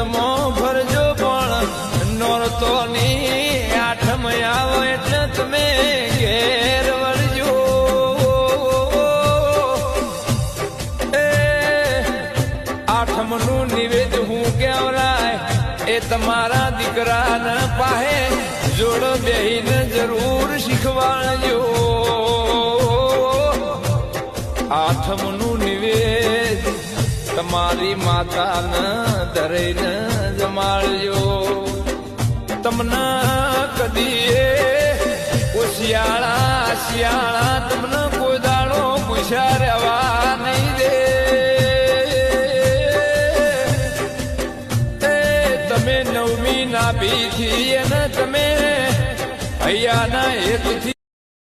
તીર્થમાં ફરજો પણ નોરતો ની આઠમ આવો એટલે તમે ઘેર વળજો. આઠમનું નિવેદ હું કેવરાય એ તમારા દીકરાના પાહે જોડો બેહીને જરૂર શીખવાડજો. આઠમનું નિવેદ તમારી માતાને ધરીને જમાડજો. તમને કદી શિયાળા તમને કોઈ દાડો પૂછ્યા રહેવા નહીં દે. તમે નવમી નાભીથી અને તમે અહીંયાના હેતુથી